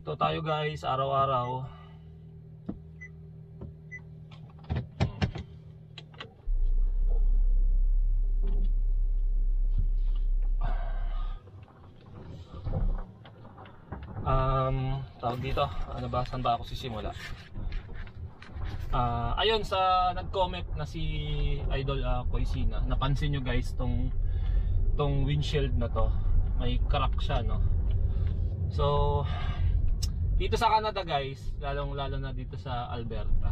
Ito tayo guys, araw-araw. Tawag dito, ano ba, saan ba ako sisimula? Ayun, sa nag-comment na si Idol Koisina, napansin nyo guys tong windshield na to, may crack siya, no? So dito sa Canada guys, lalo na dito sa Alberta,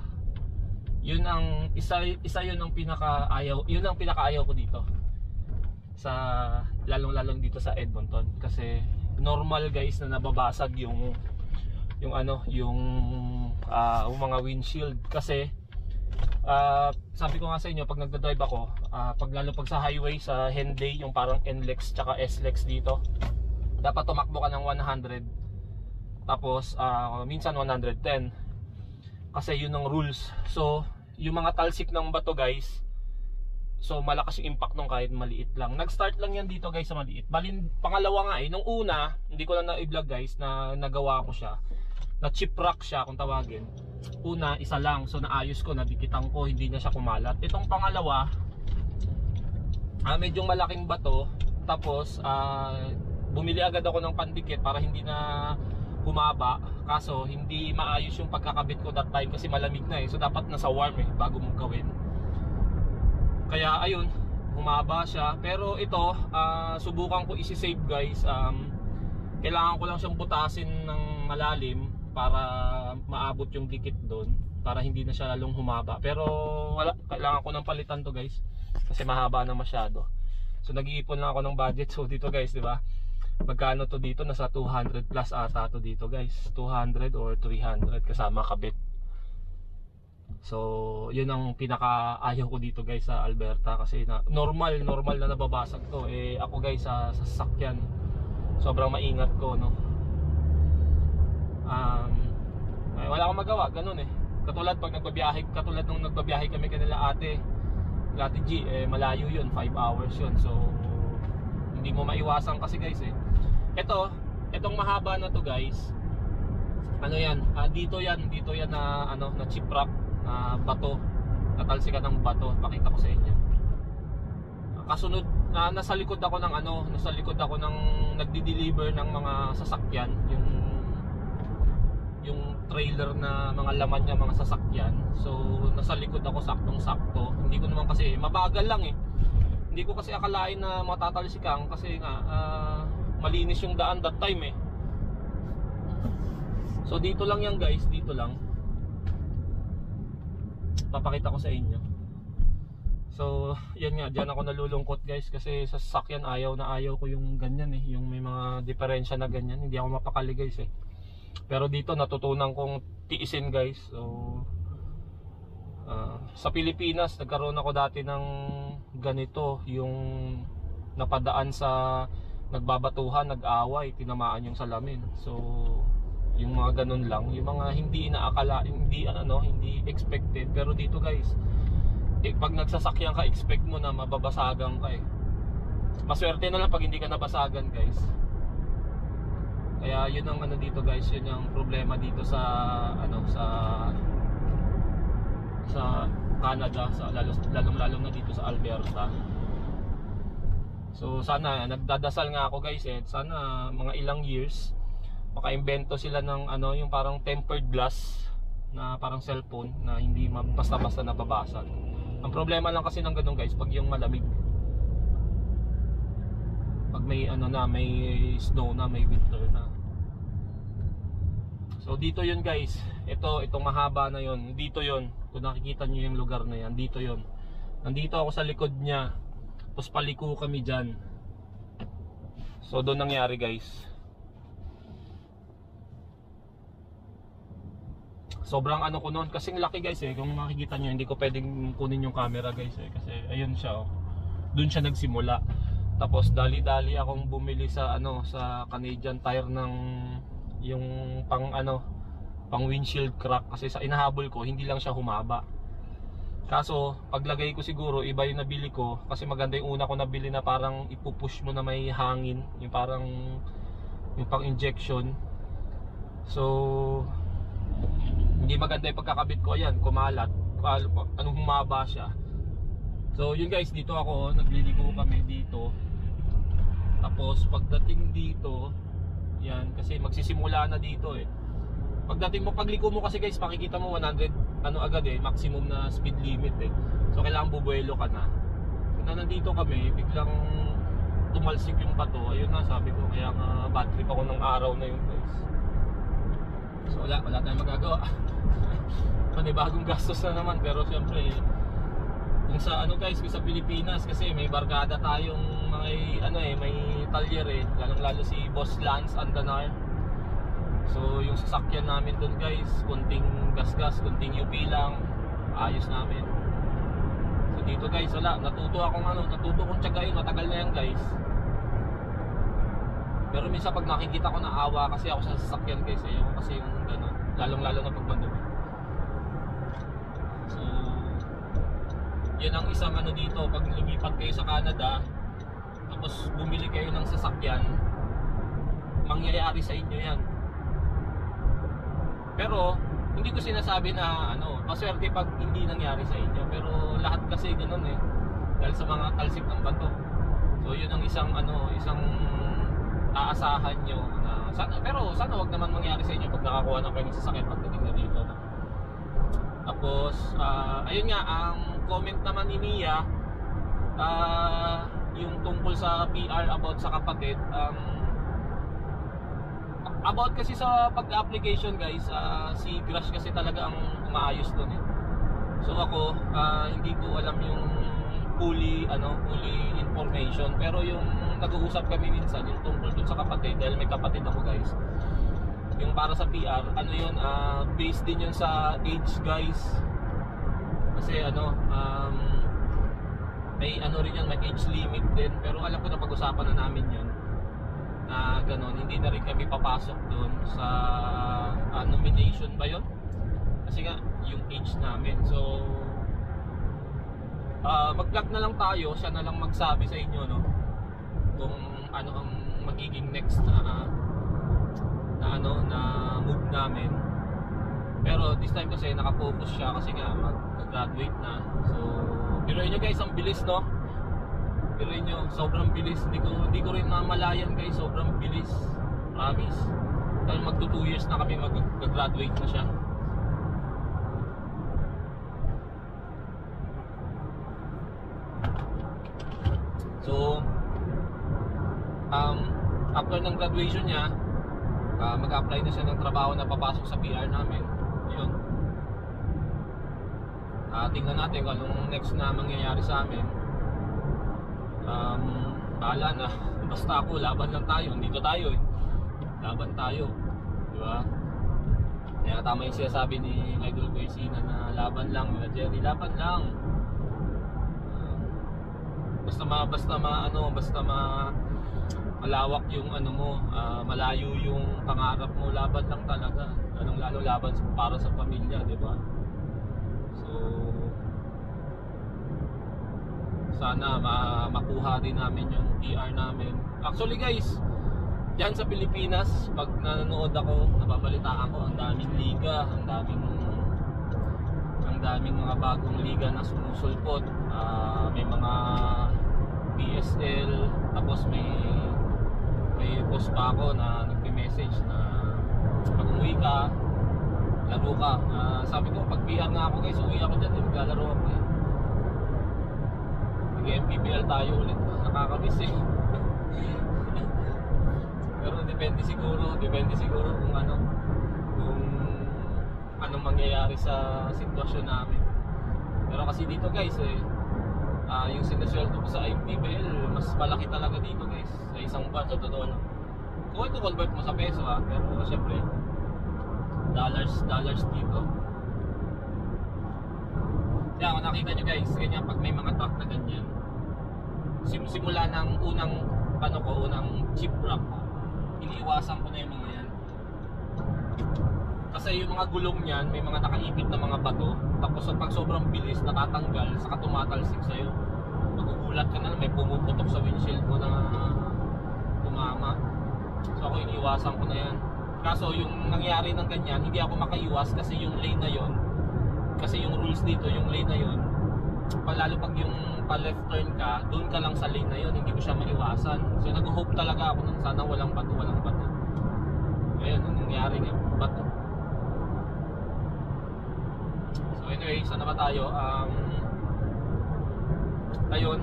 yun ang isa yun ang pinakaayaw ko dito sa lalong dito sa Edmonton, kasi normal guys na nababasag yung mga windshield. Kasi sabi ko nga sa inyo, pag nagda-drive ako, lalo pag sa highway, sa Henday, yung parang NLEX tsaka SLEX dito, dapat tumakbo ka ng 100, tapos minsan 110, kasi yun ang rules. So yung mga talsik ng bato guys, so malakas yung impact nung kahit maliit lang. Nag-start lang yan dito guys sa maliit. Balin, pangalawa nga nung una, hindi ko lang na-i-vlog guys, na nagawa ko siya, na chip rock siya kung tawagin. Una, isa lang, so naayos ko, nadikitan ko, hindi na siya kumalat. Itong pangalawa, medyo malaking bato, tapos bumili agad ako ng pandikit para hindi na humaba. Kaso hindi maayos yung pagkakabit ko that time kasi malamig na so dapat nasa warm bago mo gawin. Kaya ayun, humaba siya. Pero ito, subukan ko isi-save guys. Kailangan ko lang siyang butasin ng malalim para maabot yung dikit doon, para hindi na siya lalong humaba. Pero kailangan ko ng palitan to guys, kasi mahaba na masyado. So nag-iipon lang ako ng budget. So dito guys, di ba? Magkano to dito? Nasa 200 plus ata to dito guys. 200 or 300 kasama kabit. So yun ang pinaka-ayaw ko dito guys sa Alberta, kasi normal na nababasag to. Ako guys sa sasakyan, sobrang maingat ko, no. Wala akong magawa, ganun Katulad pag katulad nung nagbabiyahe kami kanila ate G, malayo yun, 5 hours yun. So hindi mo maiwasan kasi guys Itong mahaba na to guys, dito yan na chip rock na bato, natalsikan ng bato. Pakita ko sa inyo. Kasunod, nasa likod ako ng nagdi-deliver ng mga sasakyan, yung trailer na mga laman niya, mga sasakyan. So nasa likod ako saktong-sakto. Hindi ko naman kasi, mabagal lang Hindi ko kasi akalain na matatalsikan, kasi nga malinis yung daan that time So dito lang yan guys, dito lang. Papakita ko sa inyo. So yan nga, diyan ako nalulungkot guys, kasi sa sasakyan ayaw ko yung ganyan yung may mga diferensya na ganyan. Hindi ako mapakali guys Pero dito natutunan kong tiisin guys. So sa Pilipinas nagkaroon ako dati ng ganito, yung napadaan sa nagbabatuhan, nag-away, tinamaan yung salamin. So yung mga ganun lang, yung mga hindi inaakala, hindi expected. Pero dito guys, pag nagsasakyan ka, expect mo na mababasagan ka Maswerte na lang pag hindi ka nabasagan guys. Kaya yun ang dito guys, yun ang problema dito sa Canada, lalong na dito sa Alberta. So sana, nagdadasal nga ako guys sana mga ilang years makaimbento sila ng yung parang tempered glass na parang cellphone na hindi basta-basta nababasag. Ang problema lang kasi ng ganun guys, pag yung malamig, pag may may snow na, may winter na. So dito yun guys, itong mahaba na yun, dito yun. Kung nakikita nyo yung lugar na yan, dito yun. Nandito ako sa likod niya, tapos paliko kami dyan. So doon nangyari guys. Sobrang ko noon, kasing laki guys kung makikita nyo, hindi ko pwedeng kunin yung camera guys kasi ayun siya doon siya nagsimula. Tapos dali-dali akong bumili sa sa Canadian Tire ng yung pang windshield crack, kasi sa inahabol ko hindi lang siya humaba. Kaso paglagay ko siguro iba yung nabili ko, kasi maganda yung una ko nabili na parang ipupush mo na may hangin, yung parang yung pang injection. So hindi maganda yung pagkakabit ko. Ayan, kumalat. Anong humaba siya. So yun guys, dito ako, nagliligo kami dito. Tapos pagdating dito, yan, kasi magsisimula na dito eh. Pagdating mo, pagligo mo kasi guys, makikita mo 100 ano agad eh, maximum na speed limit eh. So kailangan bubuelo ka na. So na nandito kami, biglang tumalsik yung bato. Ayun na, sabi ko, kaya nga bad trip ako ng araw na yun guys. So wala tayong magagawa. Panibagong gastos na naman, pero syempre kung sa ano guys, kung sa Pilipinas kasi may barkada tayong mga ano eh, may talyer eh, lalong-lalo si Boss Lance Andanar. So yung sasakyan namin doon guys, kunting gas-gas, kunting UP lang, ayos namin. So dito guys, wala, natuto kong tiyagain, matagal na yan guys. Pero minsan pag nakikita ko na awa kasi ako sa sasakyan guys, ayoko kasi yung gano'n, lalong-lalo na pag madumi. So yan ang isang ano dito, pag lumipat kayo sa Canada tapos bumili kayo ng sasakyan, mangyayari sa inyo yan. Pero hindi ko sinasabi na ano, maswerte pag hindi nangyari sa inyo, pero lahat kasi ganoon eh, dahil sa mga talsik ng bato. So yun ang isang ano, isang aasahan nyo na sana, pero sana wag naman mangyari sa inyo pag nakakuha na kayo ng sasakyan pagdating na dito, no? Tapos ayun nga, ang comment naman ni Mia, yung tungkol sa PR about sa kapatid, about kasi sa pag-application guys, si Grash kasi talaga ang umaayos doon eh. So ako, hindi ko alam yung fully information, pero yung nag-uusap kami minsan yung tungkol dun sa kapatid, dahil may kapatid ako guys. Yung para sa PR, ano yun, based din yun sa age guys. Kasi ano, may ano rin yan, may age limit din, pero alam ko na pag-usapan na namin yun na ganon, hindi na rin kami papasok doon sa nomination ba yun? Kasi nga yung age namin. So mag-vlog na lang tayo, siya na lang magsabi sa inyo, no, kung ano ang magiging next na move namin. Pero this time kasi naka-focus siya kasi nga mag-graduate na. So biruin nyo guys, ang bilis, no? Biruin nyo, sobrang bilis. Hindi ko rin mamalayan guys, sobrang bilis, promise. Dahil magto 2 years na kami mag-graduate na siya. So after ng graduation niya, mag-apply na siya ng trabaho na papasok sa PR namin. Yun. Tingnan natin kung anong next na mangyayari sa amin. Bahala na. Basta ako, laban lang tayo. Dito tayo eh. Laban tayo. Diba? Kaya tama yung sinasabi ni Idol Coisina na laban lang. Jerry, laban lang. Basta malawak yung ano mo, malayo yung pangarap mo, laban lang talaga. Lalo laban para sa pamilya, di ba? So sana makuha din namin yung PR namin. Actually guys, diyan sa Pilipinas, pag nanonood ako, nababalitaan ko, ang daming liga, ang daming mga bagong liga na sumusulpot. May mga PSL, tapos may post pa ako na nagme-message na pag umuwi ka, laro ka. Sabi ko, pag PR nga ako guys, uwi ako dyan, maglalaro ako eh. Nag-MPBL tayo ulit, nakakamiss eh. Pero depende siguro kung anong mangyayari sa sitwasyon namin. Pero kasi dito guys eh, yung sinasweldo ko sa MPBL, mas malaki talaga dito guys, sa isang buwan, sa totoo lang. Kung ito convert mo sa peso pero syempre dollars dito. Kaya kung nakita nyo guys, ganyan pag may mga truck na ganyan, simula ng unang chip wrap, iniiwasan ko na yung mga yan. Kasi yung mga gulong niyan, may mga nakaipit na mga bato. Tapos pag sobrang bilis, natatanggal, saka tumatalsik sa'yo. Magugulat ka na, may pumuputok sa windshield mo na tumama. So ako iniiwasan ko na yan. Kaso yung nangyari ng ganyan, hindi ako makaiwas kasi yung lane na yon, kasi yung rules dito, yung lane na yon, lalo pag yung pa-left turn ka, doon ka lang sa lane na yon, hindi ko siya maiwasan. So nag-hope talaga ako nung sana walang bato. Ayun, ang nangyari nga, bato. So anyway, saan na ba tayo? Ayun,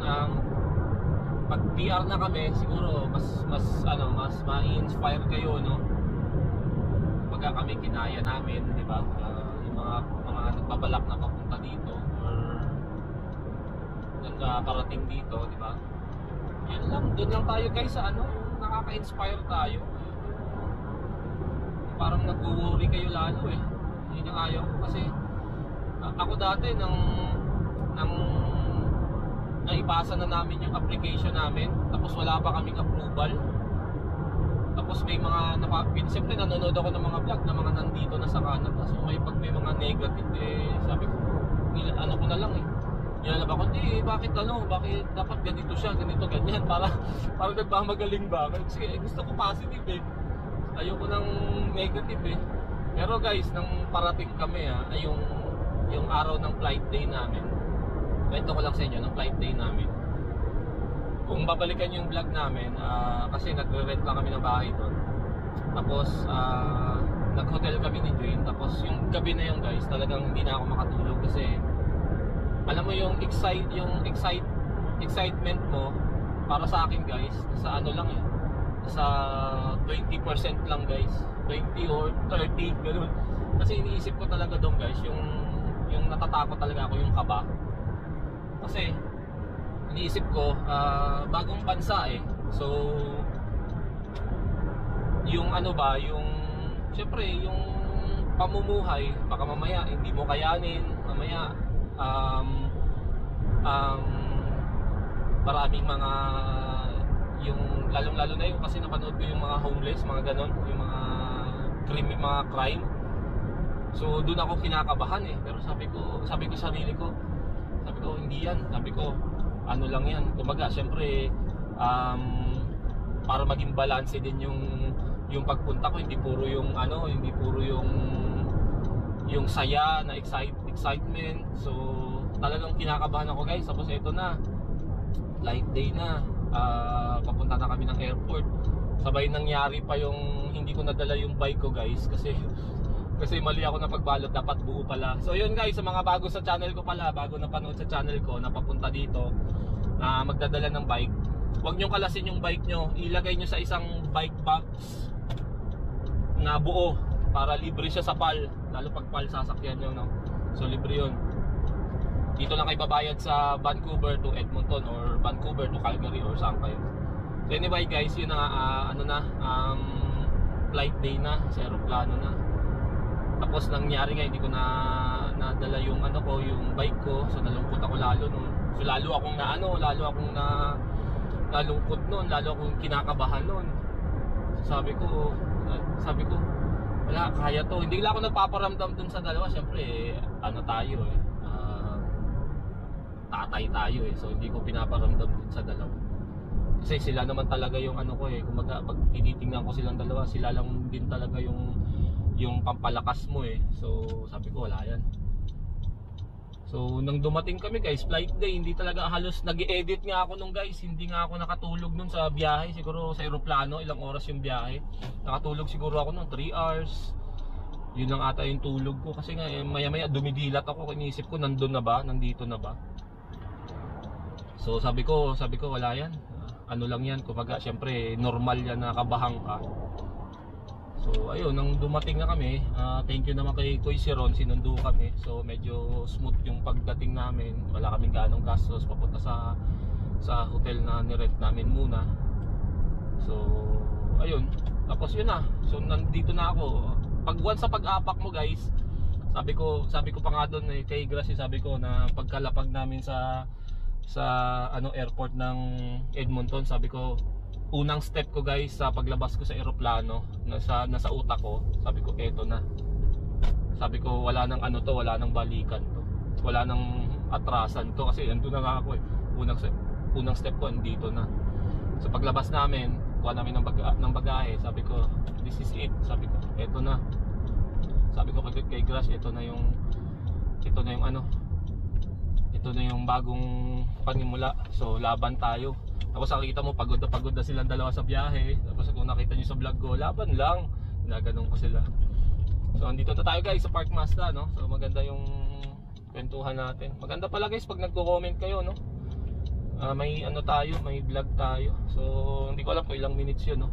pag PR na kami, siguro mas ma-inspire kayo, no? Pagka kami kinaya namin, di ba? Yung mga nagbabalak na papunta dito or nakarating dito, di ba? Yun lang, doon lang tayo guys sa nakaka-inspire tayo. Parang nag-worry kayo lalo eh. Yun ang ayaw ko kasi ako dati nang naipasa na namin yung application namin, tapos wala pa kaming approval. Tapos may mga siyempre nanonood ako ng mga vlog na mga nandito na sa Canada. So pag may mga negative sabi ko, ano ko na lang eh. Nilalab ako, bakit dapat ganito siya, ganito, ganyan, para nagmamagaling ba? Kasi gusto ko positive eh. Ayoko ng negative eh. Pero guys, nang parating kami ay yung araw ng flight day namin. Kwento ko lang sa inyo ng flight day namin. Kung babalikan yung vlog namin, kasi nagre-rent lang kami ng bahay doon. Tapos nag-hotel kami ni Jane. Tapos yung gabi na yun guys, talagang hindi na ako makatulog kasi alam mo yung excitement mo para sa akin guys, sa ano lang eh, sa 20% lang guys, 20 or 30 ganoon. Kasi iniisip ko talaga doon guys, yung natatakot talaga ako, yung kaba. Kasi iniisip ko bagong bansa eh. So yung syempre yung pamumuhay, baka mamaya hindi mo kayanin, mamaya maraming mga yung lalong-lalo na yung kasi napanood ko yung mga homeless, mga ganon, yung mga crime. So doon ako kinakabahan eh. Pero sabi ko sarili ko, hindi yan. Sabi ko ano lang yan. Kumbaga syempre para maging balance din yung pagpunta ko, hindi puro yung yung saya na excitement. So talagang kinakabahan ako guys. Tapos ito na, flight day na, papunta na kami ng airport. Sabay nangyari pa yung hindi ko nadala yung bike ko guys, kasi mali ako na pagbalot, dapat buo pala. So yun guys, sa mga bago sa channel ko pala, bago na panood sa channel ko na papunta dito na magdadala ng bike, huwag nyo kalasin yung bike nyo, ilagay nyo sa isang bike box na buo para libre siya sa PAL, lalo pag PAL sasakyan nyo, no? So libre yun. Dito lang kayo babayad sa Vancouver to Edmonton or Vancouver to Calgary or saan kayo. So anyway guys, yun na flight day na, sa aeroplano na. Tapos nangyari nga, hindi ko na nadala yung yung bike ko. So nalungkot ako lalo nun. So lalo akong nalungkot nun, lalo akong kinakabahan nun. So sabi ko wala, kaya to. Hindi lang ako nagpaparamdam dun sa dalawa. Siyempre tayo eh, tatay tayo eh. So hindi ko pinaparamdam dun sa dalawa. Kasi sila naman talaga yung ko eh. Kumaga pag tinitingnan ko silang dalawa, sila lang din talaga yung pampalakas mo eh. So sabi ko wala yan. So nang dumating kami guys, flight day, hindi talaga halos nag-edit nga ako nung guys. Hindi nga ako nakatulog nun sa biyahe. Siguro sa aeroplano, ilang oras yung biyahe. Nakatulog siguro ako nung 3 hours. Yun lang ata yung tulog ko. Kasi nga maya maya dumidilat ako. Iniisip ko nandito na ba. So sabi ko wala yan. Ano lang yan, kumbaga syempre normal yan na kabahang ka. So ayun, nang dumating na kami, thank you naman kay Kuy Siron, sinundo kami. So medyo smooth yung pagdating namin. Wala kaming ganong gastos papunta sa hotel na nirent namin muna. So ayun, tapos yun na. So nandito na ako. Sa pag-apak mo guys, sabi ko pa nga doon kay Gracie, sabi ko na pagkalapag namin sa airport ng Edmonton, sabi ko unang step ko guys sa paglabas ko sa eroplano, nasa utak ko, sabi ko eto na. Sabi ko wala nang wala nang balikan to. Wala nang atrasan to kasi andun na nga ako eh. Unang step ko andito na. So paglabas namin, pagkuha namin ng bagahe, sabi ko, this is it. Sabi ko, eto na. Sabi ko kay Grash, ito na yung ano, ito na yung bagong panimula. So laban tayo. Tapos nakikita mo pagod na silang dalawa sa biyahe. Tapos kung nakita niyo sa vlog ko, laban lang. Ginaganon ko sila. So andito na tayo guys sa Park Mazda, no? So maganda yung kwentuhan natin. Maganda pala guys pag nagko-comment kayo, no? May ano tayo, may vlog tayo. So hindi ko alam kung ilang minutes yun, no?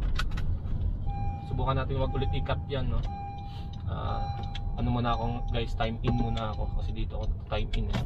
Subukan natin wag ulit i-cut yan, no? Ano muna akong guys, time in muna ako kasi dito ako time in, eh.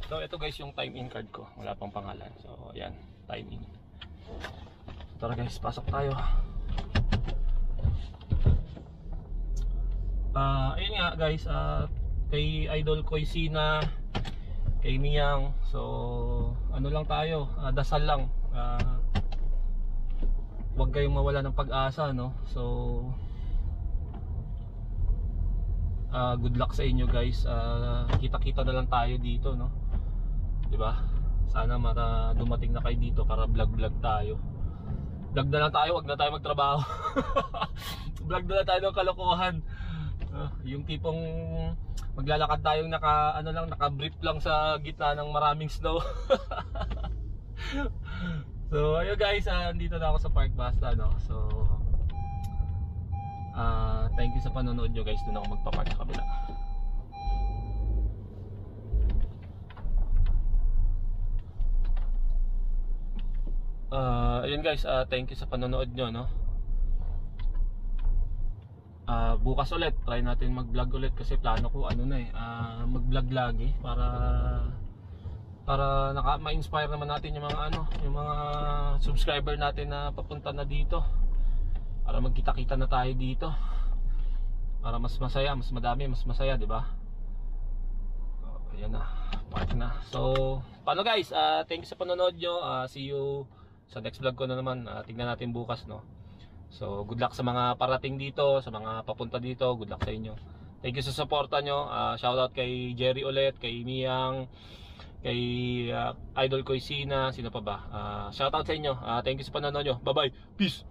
So ito guys yung time in card ko, wala pang pangalan. So ayan, time in. Tara guys, pasok tayo. Ayun nga guys, kay Idol Koisina, kay Miyang. So ano lang tayo, dasal lang. Huwag kayong mawala ng pag-asa, no? So good luck sa inyo guys. Kita-kita na lang tayo dito, no? Diba? Sana dumating na kayo dito para vlog tayo. Vlog na lang tayo, wag na tayo magtrabaho. Vlog na lang tayo ng kalokohan. Yung tipong maglalakad tayong naka-brief lang sa gitna ng maraming snow. So ayun guys, dito na ako sa Park Mazda, no? So thank you sa panonood nyo guys. Doon ako magpapark sa kabila. Ayun guys, thank you sa panonood nyo, no? Bukas ulit, try natin mag-vlog ulit kasi plano ko mag-vlog lagi para ma-inspire naman natin yung mga subscriber natin na papunta na dito. Para magkita-kita na tayo dito. Para mas masaya, mas madami, mas masaya, 'di ba? Ayan na, park na. So, paano guys? Thank you sa panonood nyo. See you sa next vlog ko na naman. Tingnan natin bukas, no? So good luck sa mga parating dito, sa mga papunta dito. Good luck sa inyo. Thank you sa suporta nyo. Shoutout kay Jerry ulit, kay Miyang, kay Idol Koisina. Sino pa ba? Shoutout sa inyo. Thank you sa panonood nyo. Bye bye. Peace.